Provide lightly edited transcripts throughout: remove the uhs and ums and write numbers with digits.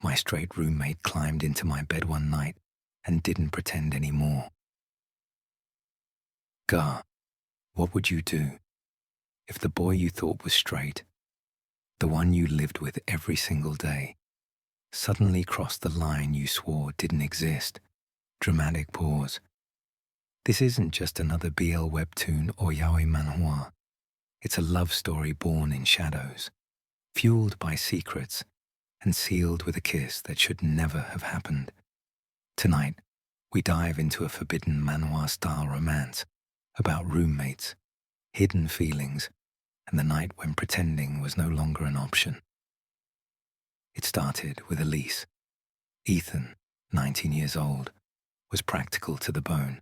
My straight roommate climbed into my bed one night and didn't pretend anymore. Gar, what would you do if the boy you thought was straight, the one you lived with every single day, suddenly crossed the line you swore didn't exist? Dramatic pause. This isn't just another BL webtoon or yaoi manhwa. It's a love story born in shadows, fueled by secrets, and sealed with a kiss that should never have happened. Tonight, we dive into a forbidden manhwa-style romance about roommates, hidden feelings, and the night when pretending was no longer an option. It started with Elise. Ethan, 19 years old, was practical to the bone.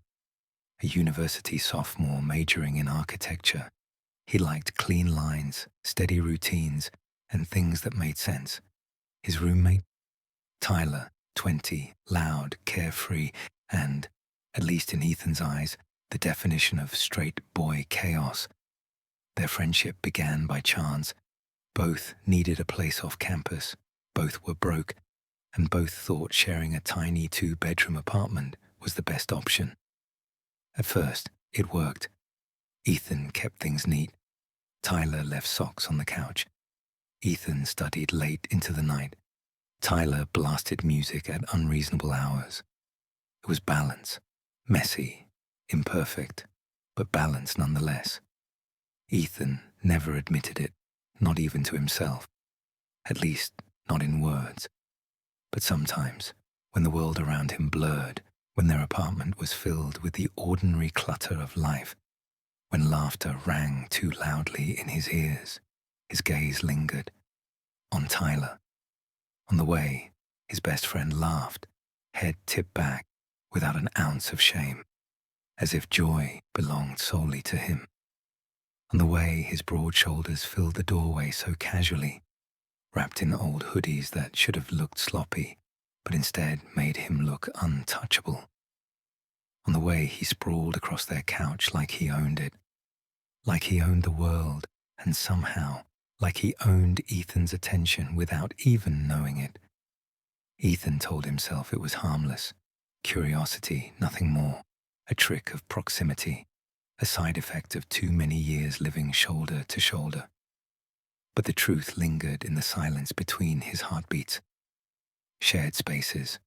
A university sophomore majoring in architecture, he liked clean lines, steady routines, and things that made sense. His roommate? Tyler, 20, loud, carefree, and, at least in Ethan's eyes, the definition of straight boy chaos. Their friendship began by chance. Both needed a place off campus, both were broke, and both thought sharing a tiny 2-bedroom apartment was the best option. At first, it worked. Ethan kept things neat. Tyler left socks on the couch. Ethan studied late into the night. Tyler blasted music at unreasonable hours. It was balance. Messy, imperfect, but balance nonetheless. Ethan never admitted it, not even to himself. At least, not in words. But sometimes, when the world around him blurred, when their apartment was filled with the ordinary clutter of life, when laughter rang too loudly in his ears, his gaze lingered on Tyler. On the way, his best friend laughed, head tipped back, without an ounce of shame, as if joy belonged solely to him. On the way, his broad shoulders filled the doorway so casually, wrapped in old hoodies that should have looked sloppy, but instead made him look untouchable. On the way, he sprawled across their couch like he owned it, like he owned the world, and somehow, like he owned Ethan's attention without even knowing it. Ethan told himself it was harmless, curiosity, nothing more, a trick of proximity, a side effect of too many years living shoulder to shoulder. But the truth lingered in the silence between his heartbeats. Shared spaces.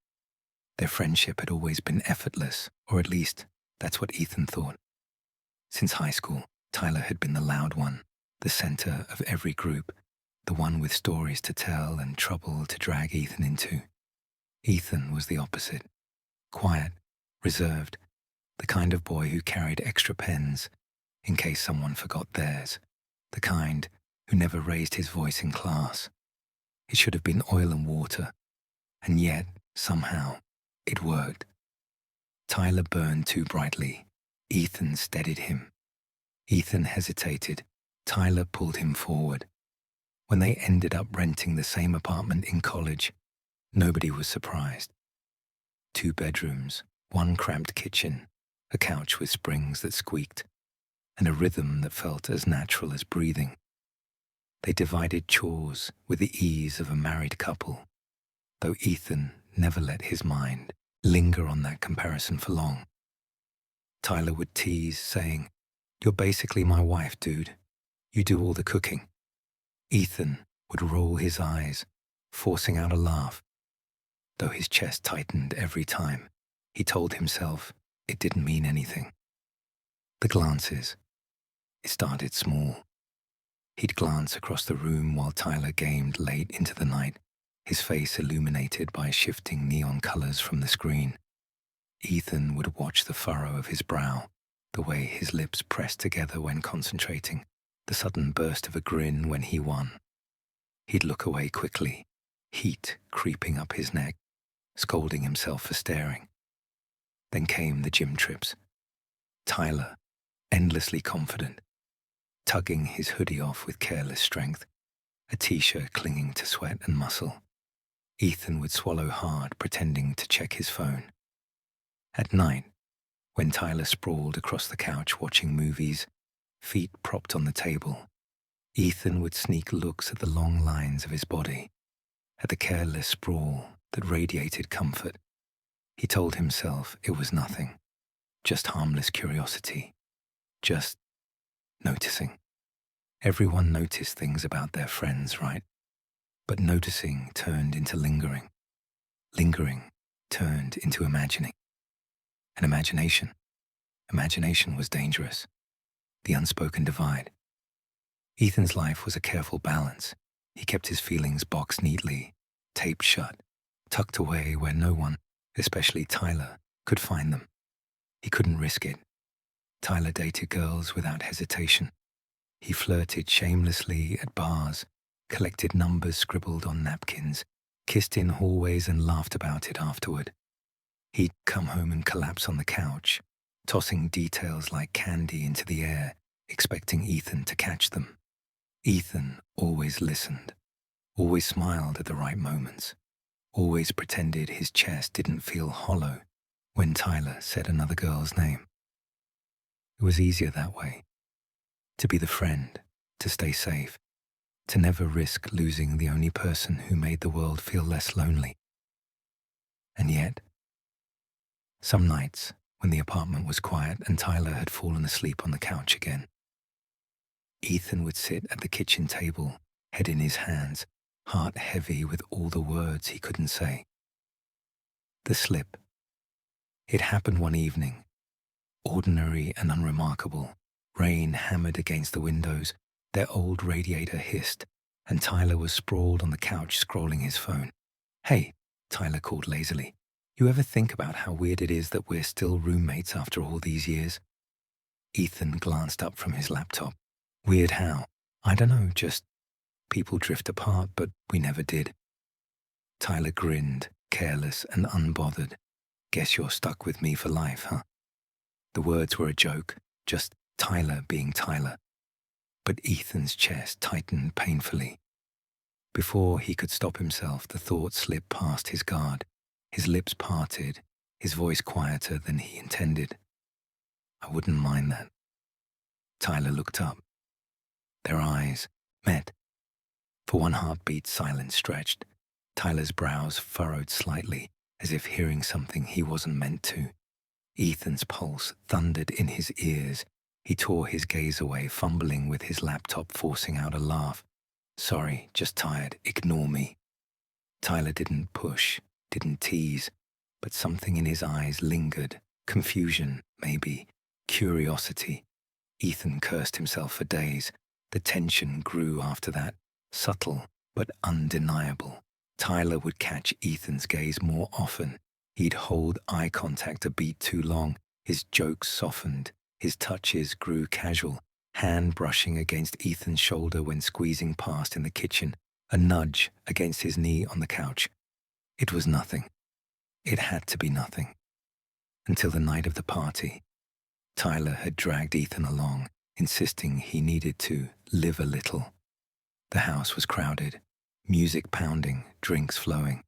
Their friendship had always been effortless, or at least that's what Ethan thought. Since high school, Tyler had been the loud one, the center of every group, the one with stories to tell and trouble to drag Ethan into. Ethan was the opposite. Quiet, reserved, the kind of boy who carried extra pens in case someone forgot theirs, the kind who never raised his voice in class. It should have been oil and water, and yet, somehow, it worked. Tyler burned too brightly. Ethan steadied him. Ethan hesitated. Tyler pulled him forward. When they ended up renting the same apartment in college, nobody was surprised. 2 bedrooms, 1 cramped kitchen, a couch with springs that squeaked, and a rhythm that felt as natural as breathing. They divided chores with the ease of a married couple, though Ethan never let his mind linger on that comparison for long. Tyler would tease, saying, "You're basically my wife, dude. You do all the cooking." Ethan would roll his eyes, forcing out a laugh, though his chest tightened every time. He told himself it didn't mean anything. The glances. It started small. He'd glance across the room while Tyler gamed late into the night, his face illuminated by shifting neon colors from the screen. Ethan would watch the furrow of his brow, the way his lips pressed together when concentrating, the sudden burst of a grin when he won. He'd look away quickly, heat creeping up his neck, scolding himself for staring. Then came the gym trips. Tyler, endlessly confident, tugging his hoodie off with careless strength, a t-shirt clinging to sweat and muscle. Ethan would swallow hard, pretending to check his phone. At night, when Tyler sprawled across the couch watching movies, feet propped on the table, Ethan would sneak looks at the long lines of his body, at the careless sprawl that radiated comfort. He told himself it was nothing, just harmless curiosity, just noticing. Everyone noticed things about their friends, right? But noticing turned into lingering. Lingering turned into imagining. And imagination was dangerous. The unspoken divide. Ethan's life was a careful balance. He kept his feelings boxed neatly, taped shut, tucked away where no one, especially Tyler, could find them. He couldn't risk it. Tyler dated girls without hesitation. He flirted shamelessly at bars, collected numbers scribbled on napkins, kissed in hallways and laughed about it afterward. He'd come home and collapse on the couch, tossing details like candy into the air, expecting Ethan to catch them. Ethan always listened, always smiled at the right moments, always pretended his chest didn't feel hollow when Tyler said another girl's name. It was easier that way, to be the friend, to stay safe, to never risk losing the only person who made the world feel less lonely. And yet, some nights, when the apartment was quiet and Tyler had fallen asleep on the couch again, Ethan would sit at the kitchen table, head in his hands, heart heavy with all the words he couldn't say. The slip. It happened one evening, ordinary and unremarkable. Rain hammered against the windows, their old radiator hissed, and Tyler was sprawled on the couch scrolling his phone. "Hey," Tyler called lazily, "you ever think about how weird it is that we're still roommates after all these years?" Ethan glanced up from his laptop. "Weird how?" "I don't know, just people drift apart, but we never did." Tyler grinned, careless and unbothered. "Guess you're stuck with me for life, huh?" The words were a joke, just Tyler being Tyler. But Ethan's chest tightened painfully. Before he could stop himself, the thought slipped past his guard. His lips parted, his voice quieter than he intended. "I wouldn't mind that." Tyler looked up. Their eyes met. For one heartbeat, silence stretched. Tyler's brows furrowed slightly, as if hearing something he wasn't meant to. Ethan's pulse thundered in his ears. He tore his gaze away, fumbling with his laptop, forcing out a laugh. "Sorry, just tired. Ignore me." Tyler didn't push, didn't tease, but something in his eyes lingered. Confusion, maybe. Curiosity. Ethan cursed himself for days. The tension grew after that, subtle but undeniable. Tyler would catch Ethan's gaze more often. He'd hold eye contact a beat too long. His jokes softened. His touches grew casual, hand brushing against Ethan's shoulder when squeezing past in the kitchen, a nudge against his knee on the couch. It was nothing. It had to be nothing. Until the night of the party. Tyler had dragged Ethan along, insisting he needed to live a little. The house was crowded, music pounding, drinks flowing.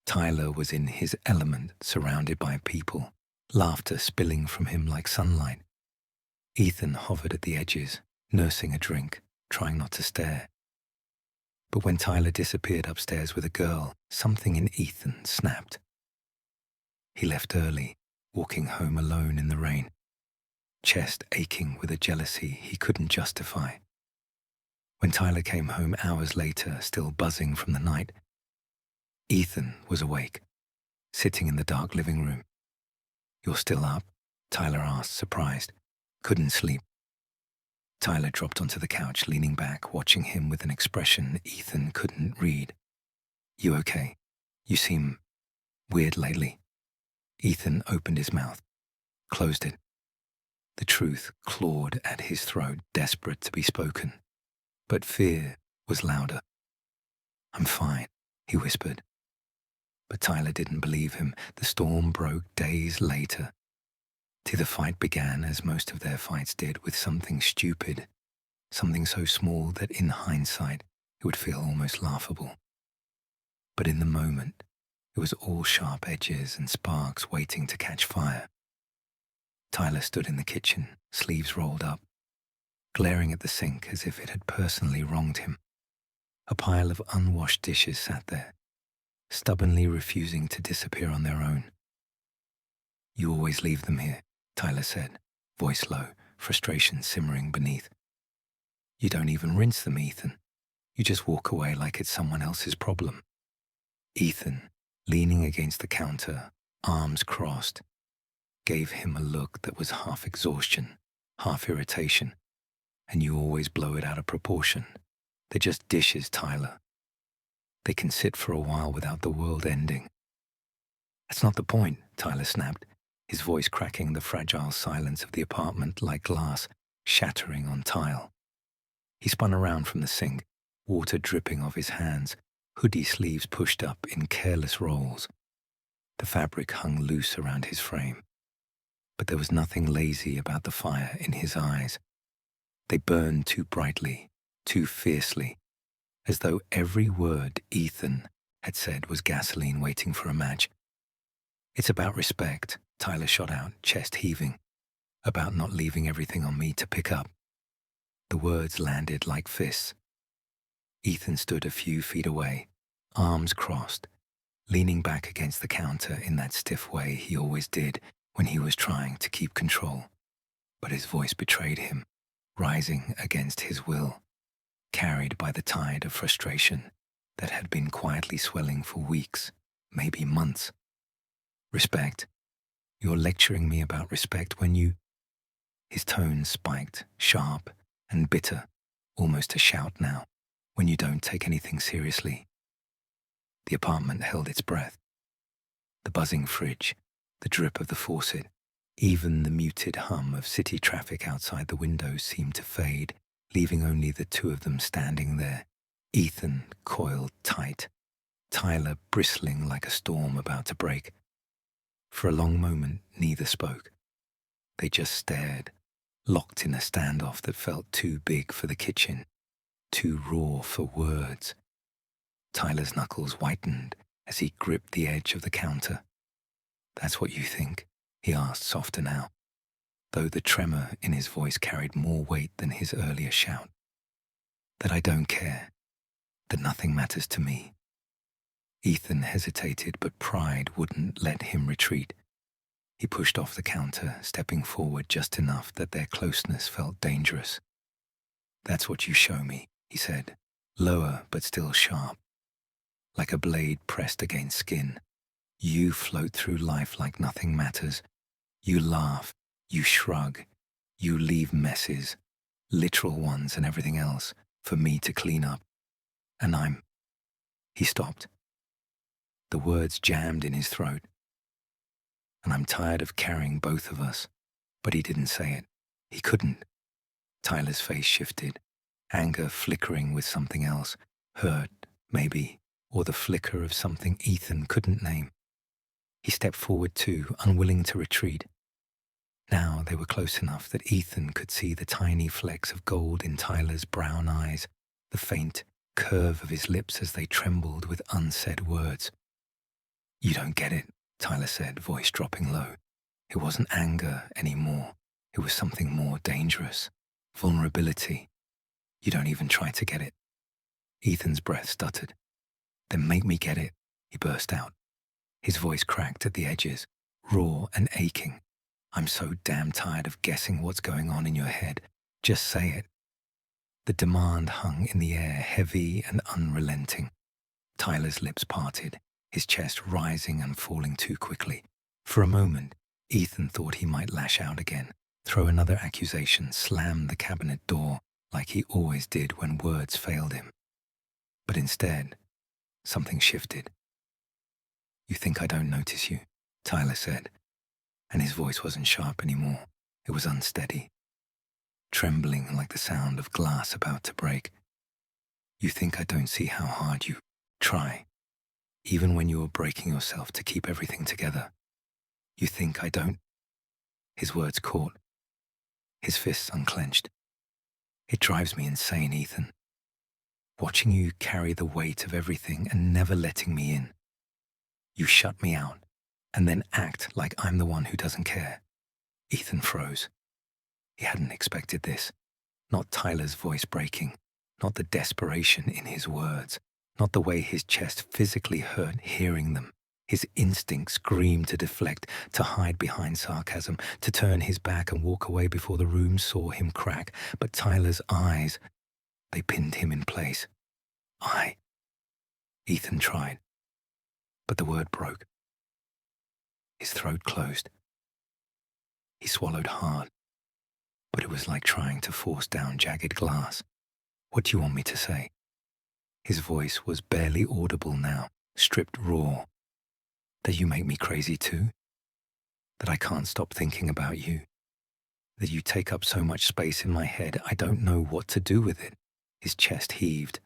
Tyler was in his element, surrounded by people, laughter spilling from him like sunlight. Ethan hovered at the edges, nursing a drink, trying not to stare. But when Tyler disappeared upstairs with a girl, something in Ethan snapped. He left early, walking home alone in the rain, chest aching with a jealousy he couldn't justify. When Tyler came home hours later, still buzzing from the night, Ethan was awake, sitting in the dark living room. "You're still up?" Tyler asked, surprised. "Couldn't sleep." Tyler dropped onto the couch, leaning back, watching him with an expression Ethan couldn't read. "You okay? You seem weird lately." Ethan opened his mouth, closed it. The truth clawed at his throat, desperate to be spoken. But fear was louder. "I'm fine," he whispered. But Tyler didn't believe him. The storm broke days later. The fight began, as most of their fights did, with something stupid, something so small that in hindsight it would feel almost laughable. But in the moment, it was all sharp edges and sparks waiting to catch fire. Tyler stood in the kitchen, sleeves rolled up, glaring at the sink as if it had personally wronged him. A pile of unwashed dishes sat there, stubbornly refusing to disappear on their own. "You always leave them here," Tyler said, voice low, frustration simmering beneath. "You don't even rinse them, Ethan. You just walk away like it's someone else's problem." Ethan, leaning against the counter, arms crossed, gave him a look that was half exhaustion, half irritation. "And you always blow it out of proportion. They're just dishes, Tyler. They can sit for a while without the world ending." "That's not the point," Tyler snapped, his voice cracking the fragile silence of the apartment like glass shattering on tile. He spun around from the sink, water dripping off his hands, hoodie sleeves pushed up in careless rolls. The fabric hung loose around his frame. But there was nothing lazy about the fire in his eyes. They burned too brightly, too fiercely, as though every word Ethan had said was gasoline waiting for a match. "It's about respect," Tyler shot out, chest heaving. "About not leaving everything on me to pick up." The words landed like fists. Ethan stood a few feet away, arms crossed, leaning back against the counter in that stiff way he always did when he was trying to keep control. But his voice betrayed him, rising against his will, carried by the tide of frustration that had been quietly swelling for weeks, maybe months. "Respect? You're lecturing me about respect when you—" His tone spiked, sharp and bitter, almost a shout now. "When you don't take anything seriously." The apartment held its breath. The buzzing fridge, the drip of the faucet, even the muted hum of city traffic outside the windows seemed to fade, leaving only the two of them standing there, Ethan coiled tight, Tyler bristling like a storm about to break. For a long moment, neither spoke. They just stared, locked in a standoff that felt too big for the kitchen, too raw for words. Tyler's knuckles whitened as he gripped the edge of the counter. "That's what you think?" he asked softer now, though the tremor in his voice carried more weight than his earlier shout. "That I don't care, that nothing matters to me." Ethan hesitated, but pride wouldn't let him retreat. He pushed off the counter, stepping forward just enough that their closeness felt dangerous. "That's what you show me," he said, lower but still sharp, like a blade pressed against skin. "You float through life like nothing matters. You laugh, you shrug, you leave messes, literal ones and everything else, for me to clean up. And I'm—" He stopped. The words jammed in his throat. "And I'm tired of carrying both of us." But he didn't say it. He couldn't. Tyler's face shifted, anger flickering with something else, hurt, maybe, or the flicker of something Ethan couldn't name. He stepped forward too, unwilling to retreat. Now they were close enough that Ethan could see the tiny flecks of gold in Tyler's brown eyes, the faint curve of his lips as they trembled with unsaid words. "You don't get it," Tyler said, voice dropping low. It wasn't anger anymore. It was something more dangerous. Vulnerability. "You don't even try to get it." Ethan's breath stuttered. "Then make me get it," he burst out. His voice cracked at the edges, raw and aching. "I'm so damn tired of guessing what's going on in your head. Just say it." The demand hung in the air, heavy and unrelenting. Tyler's lips parted, his chest rising and falling too quickly. For a moment, Ethan thought he might lash out again, throw another accusation, slam the cabinet door like he always did when words failed him. But instead, something shifted. "You think I don't notice you?" Tyler said, and his voice wasn't sharp anymore. It was unsteady, trembling like the sound of glass about to break. "You think I don't see how hard you try, even when you are breaking yourself to keep everything together? You think I don't—" His words caught, his fists unclenched. "It drives me insane, Ethan. Watching you carry the weight of everything and never letting me in. You shut me out, and then act like I'm the one who doesn't care." Ethan froze. He hadn't expected this. Not Tyler's voice breaking, not the desperation in his words, not the way his chest physically hurt hearing them. His instinct screamed to deflect, to hide behind sarcasm, to turn his back and walk away before the room saw him crack. But Tyler's eyes, they pinned him in place. Ethan tried, but the word broke. His throat closed. He swallowed hard, but it was like trying to force down jagged glass. What do you want me to say? His voice was barely audible now, stripped raw. That you make me crazy too? That I can't stop thinking about you? That you take up so much space in my head I don't know what to do with it? His chest heaved.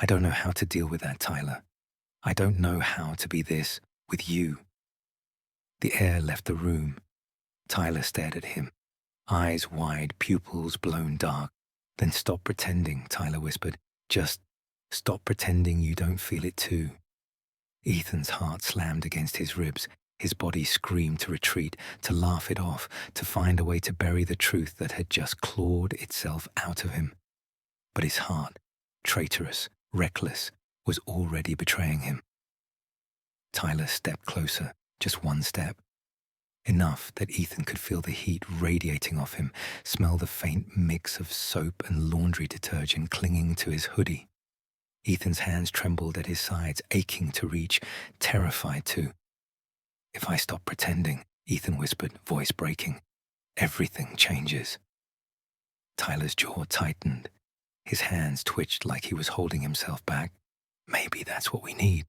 I don't know how to deal with that, Tyler. I don't know how to be this with you. The air left the room. Tyler stared at him, eyes wide, pupils blown dark. Then stop pretending, Tyler whispered. Just stop pretending you don't feel it too. Ethan's heart slammed against his ribs. His body screamed to retreat, to laugh it off, to find a way to bury the truth that had just clawed itself out of him. But his heart, traitorous, reckless, was already betraying him. Tyler stepped closer, just one step. Enough that Ethan could feel the heat radiating off him, smell the faint mix of soap and laundry detergent clinging to his hoodie. Ethan's hands trembled at his sides, aching to reach, terrified to. If I stop pretending, Ethan whispered, voice breaking, everything changes. Tyler's jaw tightened. His hands twitched like he was holding himself back. Maybe that's what we need.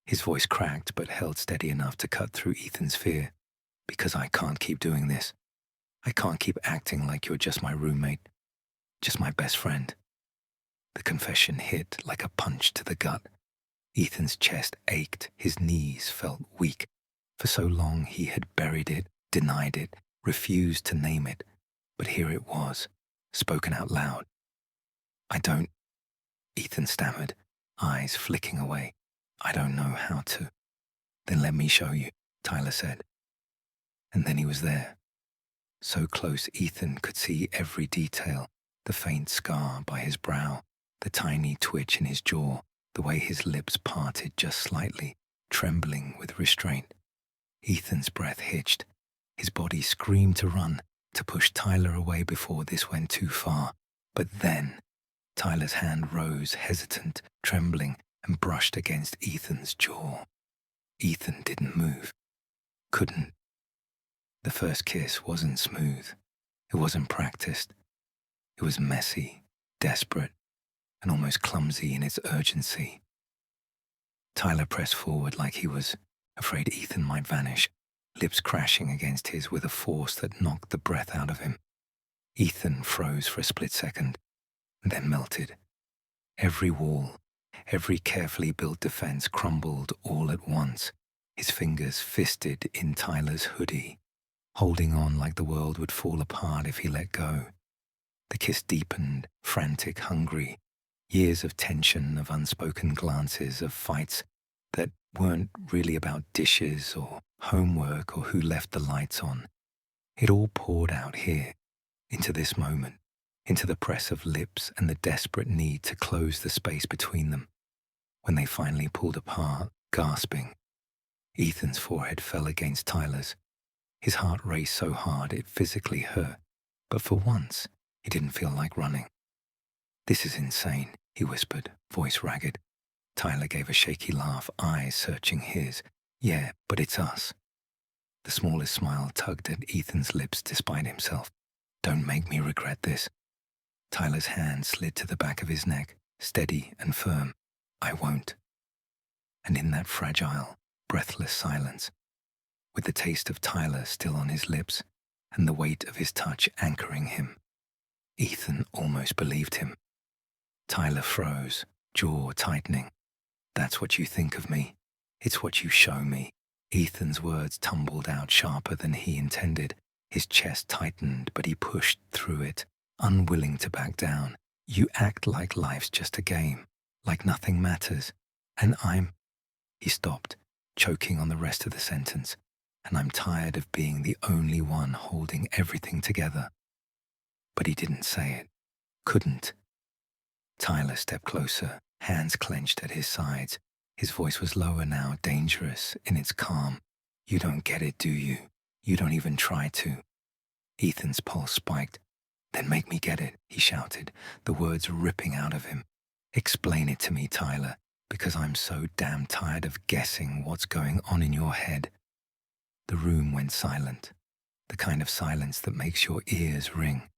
His voice cracked but held steady enough to cut through Ethan's fear. Because I can't keep doing this. I can't keep acting like you're just my roommate, just my best friend. The confession hit like a punch to the gut. Ethan's chest ached, his knees felt weak. For so long he had buried it, denied it, refused to name it. But here it was, spoken out loud. I don't, Ethan stammered, eyes flicking away. I don't know how to. Then let me show you, Tyler said. And then he was there. So close Ethan could see every detail, the faint scar by his brow, the tiny twitch in his jaw, the way his lips parted just slightly, trembling with restraint. Ethan's breath hitched. His body screamed to run, to push Tyler away before this went too far. But then, Tyler's hand rose, hesitant, trembling, and brushed against Ethan's jaw. Ethan didn't move. Couldn't. The first kiss wasn't smooth. It wasn't practiced. It was messy, desperate, and almost clumsy in its urgency. Tyler pressed forward like he was afraid Ethan might vanish, lips crashing against his with a force that knocked the breath out of him. Ethan froze for a split second, then melted. Every wall, every carefully built defense crumbled all at once, his fingers fisted in Tyler's hoodie, holding on like the world would fall apart if he let go. The kiss deepened, frantic, hungry. Years of tension, of unspoken glances, of fights that weren't really about dishes or homework or who left the lights on. It all poured out here, into this moment, into the press of lips and the desperate need to close the space between them. When they finally pulled apart, gasping, Ethan's forehead fell against Tyler's. His heart raced so hard it physically hurt, but for once, he didn't feel like running. This is insane, he whispered, voice ragged. Tyler gave a shaky laugh, eyes searching his. Yeah, but it's us. The smallest smile tugged at Ethan's lips despite himself. Don't make me regret this. Tyler's hand slid to the back of his neck, steady and firm. I won't. And in that fragile, breathless silence, with the taste of Tyler still on his lips and the weight of his touch anchoring him, Ethan almost believed him. Tyler froze, jaw tightening. That's what you think of me. It's what you show me. Ethan's words tumbled out sharper than he intended. His chest tightened, but he pushed through it, unwilling to back down. You act like life's just a game, like nothing matters. And He stopped, choking on the rest of the sentence. And I'm tired of being the only one holding everything together. But he didn't say it. Couldn't. Tyler stepped closer, hands clenched at his sides. His voice was lower now, dangerous in its calm. You don't get it, do you? You don't even try to. Ethan's pulse spiked. Then make me get it, he shouted, the words ripping out of him. Explain it to me, Tyler, because I'm so damn tired of guessing what's going on in your head. The room went silent, the kind of silence that makes your ears ring.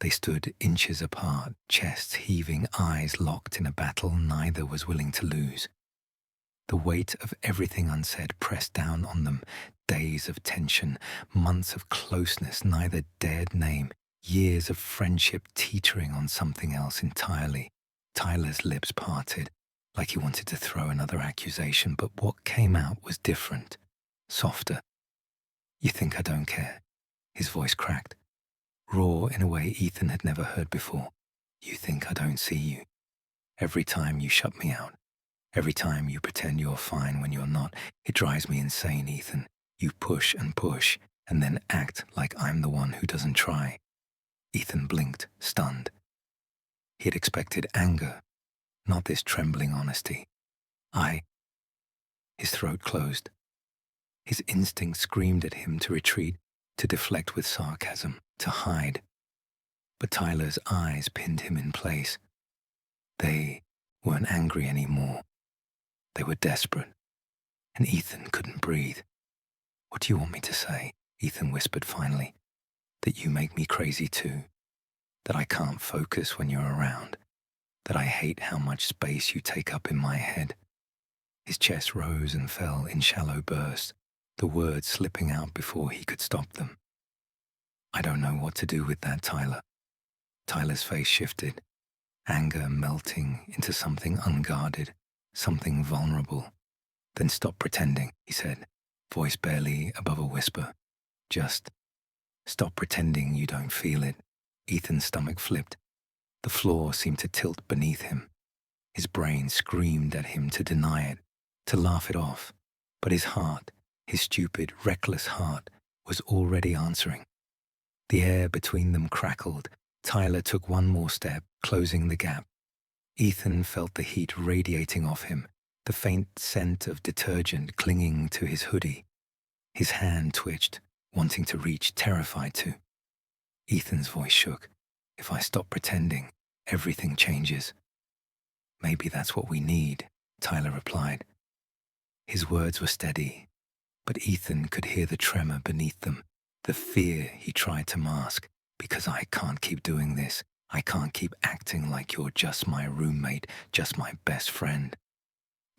They stood inches apart, chests heaving, eyes locked in a battle neither was willing to lose. The weight of everything unsaid pressed down on them, days of tension, months of closeness neither dared name, years of friendship teetering on something else entirely. Tyler's lips parted, like he wanted to throw another accusation, but what came out was different, softer. You think I don't care? His voice cracked, raw in a way Ethan had never heard before. You think I don't see you? Every time you shut me out. Every time you pretend you're fine when you're not, it drives me insane, Ethan. You push, and then act like I'm the one who doesn't try. Ethan blinked, stunned. He had expected anger, not this trembling honesty. His throat closed. His instinct screamed at him to retreat, to deflect with sarcasm, to hide. But Tyler's eyes pinned him in place. They weren't angry anymore. They were desperate, and Ethan couldn't breathe. What do you want me to say? Ethan whispered finally. That you make me crazy too. That I can't focus when you're around. That I hate how much space you take up in my head. His chest rose and fell in shallow bursts, the words slipping out before he could stop them. I don't know what to do with that, Tyler. Tyler's face shifted, anger melting into something unguarded, something vulnerable. Then stop pretending, he said, voice barely above a whisper. Just stop pretending you don't feel it. Ethan's stomach flipped. The floor seemed to tilt beneath him. His brain screamed at him to deny it, to laugh it off. But his heart, his stupid, reckless heart, was already answering. The air between them crackled. Tyler took one more step, closing the gap. Ethan felt the heat radiating off him, the faint scent of detergent clinging to his hoodie. His hand twitched, wanting to reach, terrified to. Ethan's voice shook. If I stop pretending, everything changes. Maybe that's what we need, Tyler replied. His words were steady, but Ethan could hear the tremor beneath them, the fear he tried to mask. Because I can't keep doing this. I can't keep acting like you're just my roommate, just my best friend.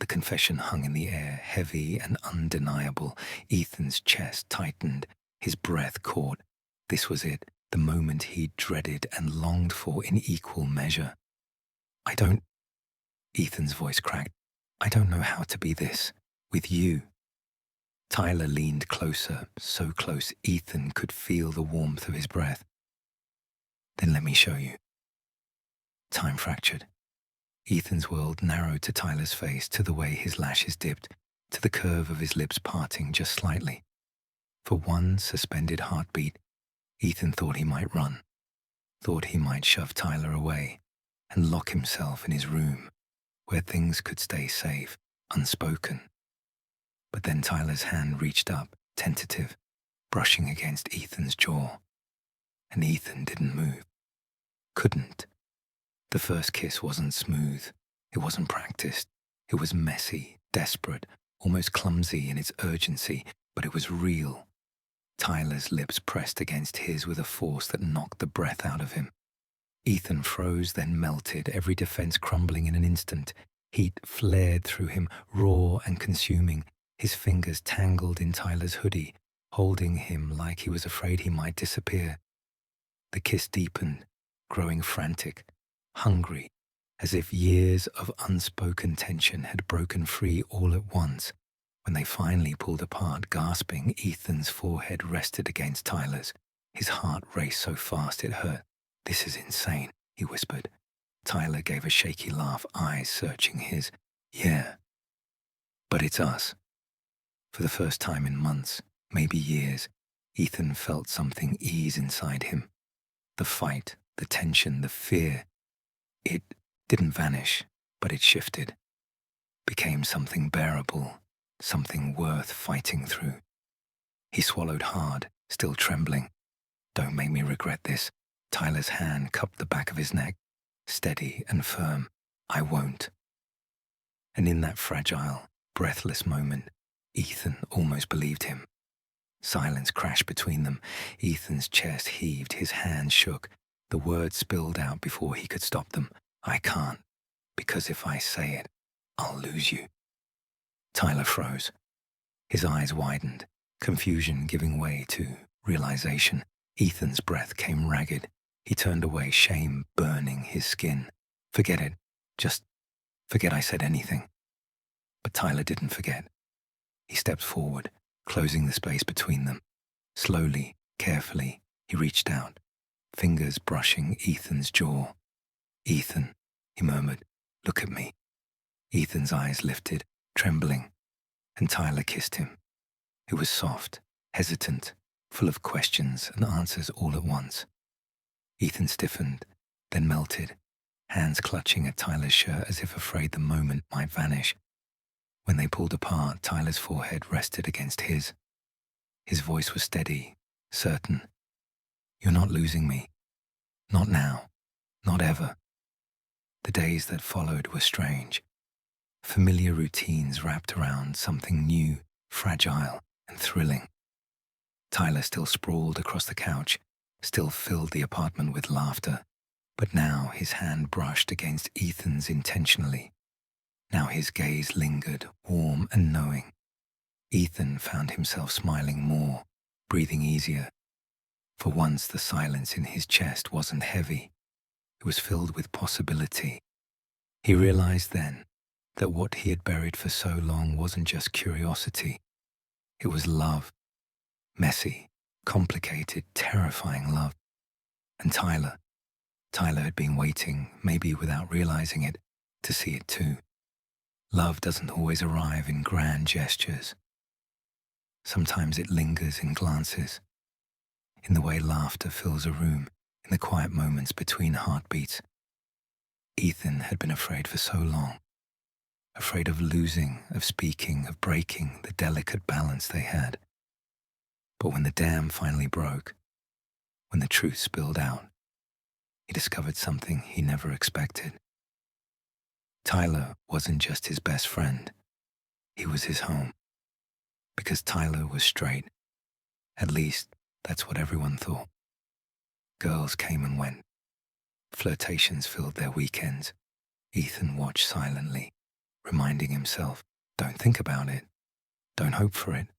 The confession hung in the air, heavy and undeniable. Ethan's chest tightened, his breath caught. This was it, the moment he'd dreaded and longed for in equal measure. Ethan's voice cracked. I don't know how to be this, with you. Tyler leaned closer, so close Ethan could feel the warmth of his breath. Then let me show you. Time fractured. Ethan's world narrowed to Tyler's face, to the way his lashes dipped, to the curve of his lips parting just slightly. For one suspended heartbeat, Ethan thought he might run, thought he might shove Tyler away and lock himself in his room, where things could stay safe, unspoken. But then Tyler's hand reached up, tentative, brushing against Ethan's jaw. And Ethan didn't move. Couldn't. The first kiss wasn't smooth. It wasn't practiced. It was messy, desperate, almost clumsy in its urgency, but it was real. Tyler's lips pressed against his with a force that knocked the breath out of him. Ethan froze, then melted, every defense crumbling in an instant. Heat flared through him, raw and consuming, his fingers tangled in Tyler's hoodie, holding him like he was afraid he might disappear. The kiss deepened, growing frantic, hungry, as if years of unspoken tension had broken free all at once. When they finally pulled apart, gasping, Ethan's forehead rested against Tyler's. His heart raced so fast it hurt. This is insane, he whispered. Tyler gave a shaky laugh, eyes searching his. Yeah, but it's us. For the first time in months, maybe years, Ethan felt something ease inside him. The fight, the tension, the fear. It didn't vanish, But it shifted, became something bearable, something worth fighting through. He swallowed hard, still trembling. "Don't make me regret this." Tyler's hand cupped the back of his neck, steady and firm. "I won't." And in that fragile, breathless moment, Ethan almost believed him. Silence crashed between them. Ethan's chest heaved, his hands shook. The words spilled out before he could stop them. "I can't, because if I say it, I'll lose you." Tyler froze. His eyes widened, confusion giving way to realization. Ethan's breath came ragged. He turned away, shame burning his skin. "Forget it. Just forget I said anything." But Tyler didn't forget. He stepped forward, closing the space between them. Slowly, carefully, he reached out, fingers brushing Ethan's jaw. "Ethan," he murmured, "look at me." Ethan's eyes lifted, trembling, and Tyler kissed him. It was soft, hesitant, full of questions and answers all at once. Ethan stiffened, then melted, hands clutching at Tyler's shirt as if afraid the moment might vanish. When they pulled apart, Tyler's forehead rested against his. His voice was steady, certain. "You're not losing me. Not now. Not ever." The days that followed were strange. Familiar routines wrapped around something new, fragile, and thrilling. Tyler still sprawled across the couch, still filled the apartment with laughter, but now his hand brushed against Ethan's intentionally. Now his gaze lingered, warm and knowing. Ethan found himself smiling more, breathing easier. For once the silence in his chest wasn't heavy. It was filled with possibility. He realized then that what he had buried for so long wasn't just curiosity. It was love. Messy, complicated, terrifying love. And Tyler had been waiting, maybe without realizing it, to see it too. Love doesn't always arrive in grand gestures. Sometimes it lingers in glances, in the way laughter fills a room, in the quiet moments between heartbeats. Ethan had been afraid for so long, afraid of losing, of speaking, of breaking the delicate balance they had. But when the dam finally broke, when the truth spilled out, he discovered something he never expected. Tyler wasn't just his best friend, he was his home. Because Tyler was straight. At least, that's what everyone thought. Girls came and went. Flirtations filled their weekends. Ethan watched silently, reminding himself, don't think about it. Don't hope for it.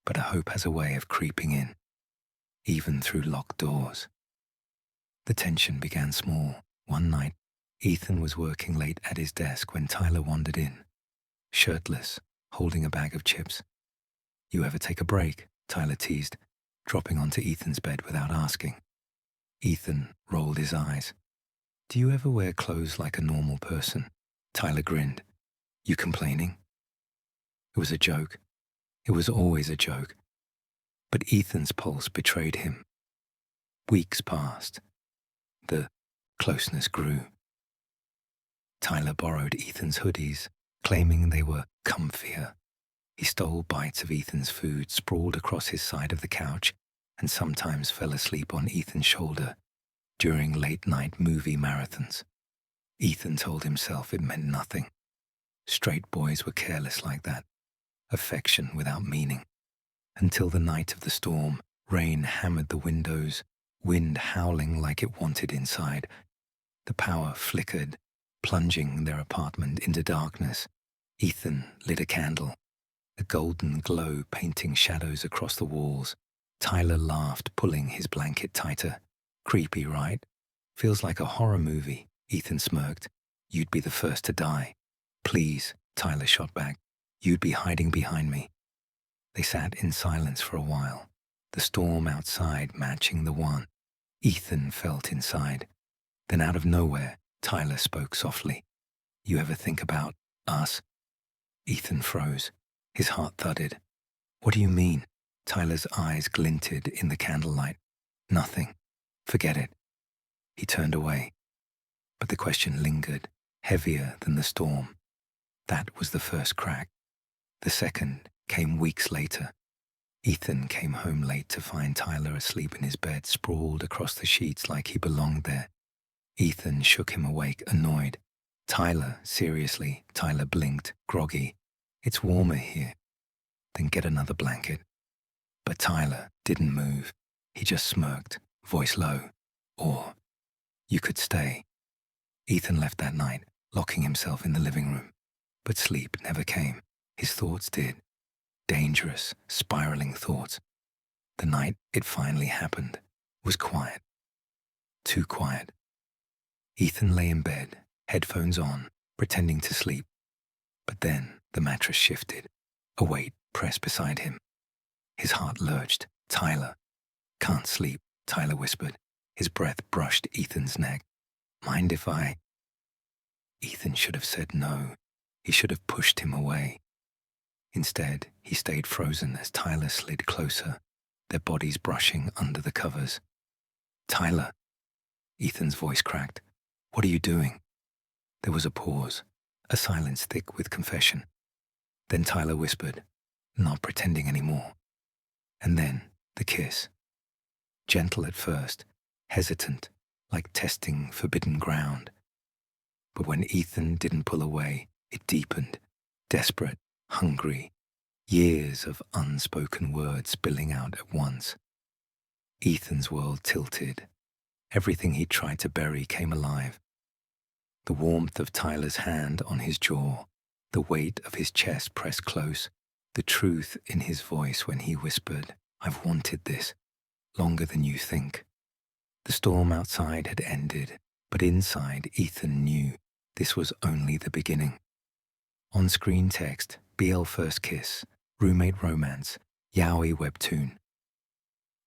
But a hope has a way of creeping in, even through locked doors. The tension began small. One night, Ethan was working late at his desk when Tyler wandered in, shirtless, holding a bag of chips. "You ever take a break?" Tyler teased, dropping onto Ethan's bed without asking. Ethan rolled his eyes. "Do you ever wear clothes like a normal person?" Tyler grinned. "You complaining?" It was a joke. It was always a joke. But Ethan's pulse betrayed him. Weeks passed. The closeness grew. Tyler borrowed Ethan's hoodies, claiming they were comfier. He stole bites of Ethan's food, sprawled across his side of the couch, and sometimes fell asleep on Ethan's shoulder during late-night movie marathons. Ethan told himself it meant nothing. Straight boys were careless like that, affection without meaning. Until the night of the storm, rain hammered the windows, wind howling like it wanted inside. The power flickered, plunging their apartment into darkness. Ethan lit a candle, a golden glow painting shadows across the walls. Tyler laughed, pulling his blanket tighter. "Creepy, right? Feels like a horror movie," Ethan smirked. "You'd be the first to die." "Please," Tyler shot back. "You'd be hiding behind me." They sat in silence for a while, the storm outside matching the one Ethan felt inside. Then out of nowhere, Tyler spoke softly. "You ever think about us?" Ethan froze. His heart thudded. "What do you mean?" Tyler's eyes glinted in the candlelight. "Nothing. Forget it." He turned away. But the question lingered, heavier than the storm. That was the first crack. The second came weeks later. Ethan came home late to find Tyler asleep in his bed, sprawled across the sheets like he belonged there. Ethan shook him awake, annoyed. "Tyler, seriously," Tyler blinked, groggy. "It's warmer here." "Then get another blanket." But Tyler didn't move. He just smirked, voice low. "Or you could stay." Ethan left that night, locking himself in the living room. But sleep never came. His thoughts did. Dangerous, spiraling thoughts. The night it finally happened was quiet. Too quiet. Ethan lay in bed, headphones on, pretending to sleep. But then the mattress shifted. A weight pressed beside him. His heart lurched. "Tyler." "Can't sleep," Tyler whispered. His breath brushed Ethan's neck. "Mind if I—" Ethan should have said no. He should have pushed him away. Instead, he stayed frozen as Tyler slid closer, their bodies brushing under the covers. "Tyler." Ethan's voice cracked. "What are you doing?" There was a pause, a silence thick with confession. Then Tyler whispered, not pretending anymore. And then the kiss. Gentle at first, hesitant, like testing forbidden ground. But when Ethan didn't pull away, it deepened, desperate, hungry, years of unspoken words spilling out at once. Ethan's world tilted. Everything he tried to bury came alive. The warmth of Tyler's hand on his jaw, the weight of his chest pressed close, the truth in his voice when he whispered, "I've wanted this, longer than you think." The storm outside had ended, but inside Ethan knew this was only the beginning. On-screen text, BL first kiss, roommate romance, yaoi webtoon.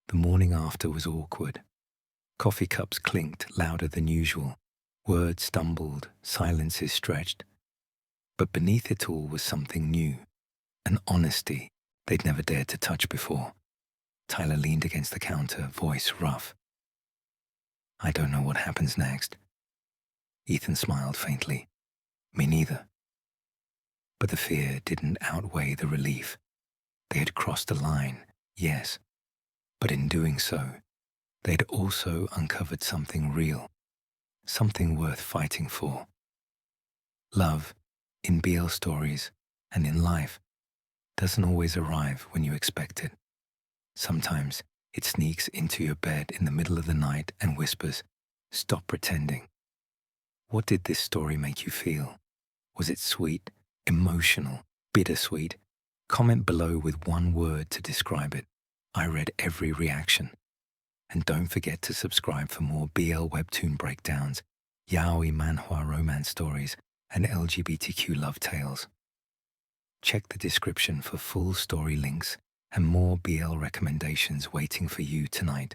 The morning after was awkward. Coffee cups clinked louder than usual. Words stumbled, silences stretched. But beneath it all was something new, an honesty they'd never dared to touch before. Tyler leaned against the counter, voice rough. "I don't know what happens next." Ethan smiled faintly. "Me neither." But the fear didn't outweigh the relief. They had crossed a line, yes, but in doing so, they'd also uncovered something real, something worth fighting for. Love, in BL stories and in life, doesn't always arrive when you expect it. Sometimes it sneaks into your bed in the middle of the night and whispers, "Stop pretending." What did this story make you feel? Was it sweet, emotional, bittersweet? Comment below with one word to describe it. I read every reaction. And don't forget to subscribe for more BL webtoon breakdowns, yaoi manhwa romance stories, and LGBTQ love tales. Check the description for full story links and more BL recommendations waiting for you tonight.